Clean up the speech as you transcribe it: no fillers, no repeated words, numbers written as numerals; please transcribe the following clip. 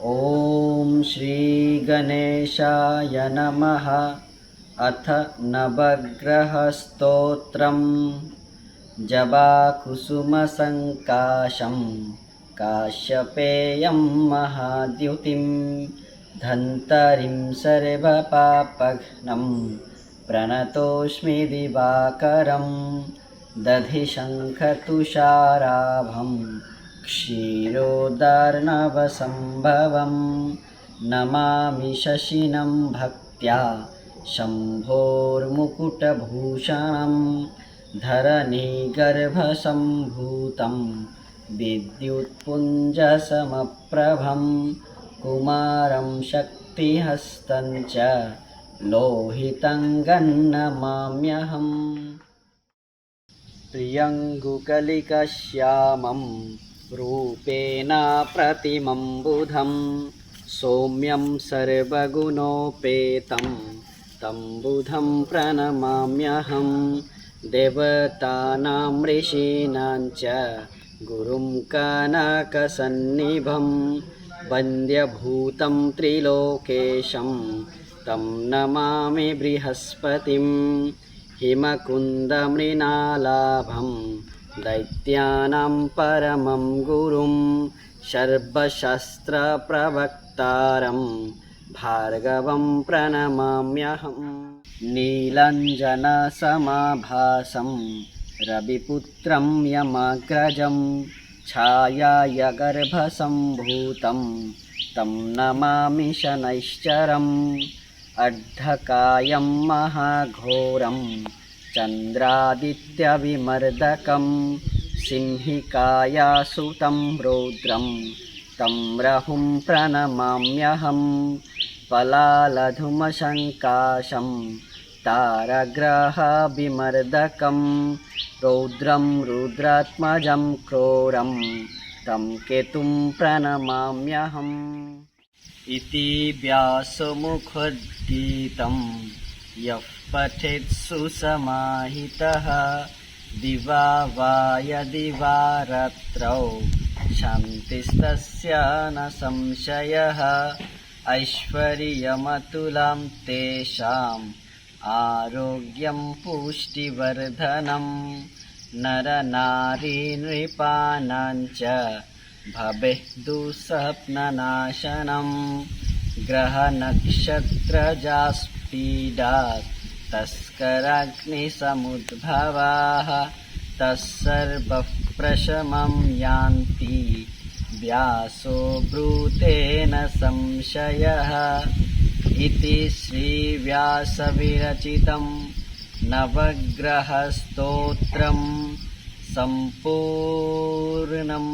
ॐ श्रीगणेशाय नमः। अथ नवग्रहस्तोत्रम्। जबाकुसुमसङ्काशं काश्यपेयं महाद्युतिं धन्तरिं सर्वपापघ्नं प्रणतोऽस्मि दिवाकरं। दधिशङ्खतुषाराभं क्षीरोदार्णवसम्भवं नमामि शशिनं भक्त्या शम्भोर्मुकुटभूषणं। धरणीगर्भसम्भूतं विद्युत्पुञ्जसमप्रभं कुमारं शक्तिहस्तं च लोहितं गन्नमाम्यहम्। प्रियङ्गुकलिकश्यामं रूपेण प्रतिमं बुधं सौम्यं सर्वगुणोपेतं तं बुधं प्रणमाम्यहं। देवतानां ऋषीणां च गुरुं कनकसन्निभं वन्द्यभूतं त्रिलोकेशं तं नमामि बृहस्पतिं। हिमकुन्दमृणालाभं दैत्यानां परमं गुरुं सर्वशास्त्रप्रवक्तारं भार्गवं प्रणमाम्यहम्। नीलाञ्जनसमाभासं रविपुत्रं यमग्रजं छायायगर्भसम्भूतं तं नमामि शनैश्चरम्। अर्धकायं महाघोरं चन्द्रादित्यविमर्दकं सिंहिकायासुतं रौद्रं तं रहुं प्रणमाम्यहं। पलालधुमशङ्काशं तारग्रहविमर्दकं रौद्रं रुद्रात्मजं क्रूरं तं केतुं प्रणमाम्यहम्। इति व्यासमुखोद्गीतं यः पठेत् सुसमाहितः दिवा वा यदि वा रात्रौ शान्तिस्तस्य न संशयः। ऐश्वर्यमतुलं तेषाम् आरोग्यं पुष्टिवर्धनं नरनारीनृपाणां च भवेत् दुःस्वप्ननाशनं। ग्रहनक्षत्रजास्पीडात् तस्कराग्निसमुद्भवाः तत्सर्वः प्रशमं यान्ति व्यासो ब्रूतेन संशयः। इति श्रीव्यासविरचितं नवग्रहस्तोत्रम् सम्पूर्णम्।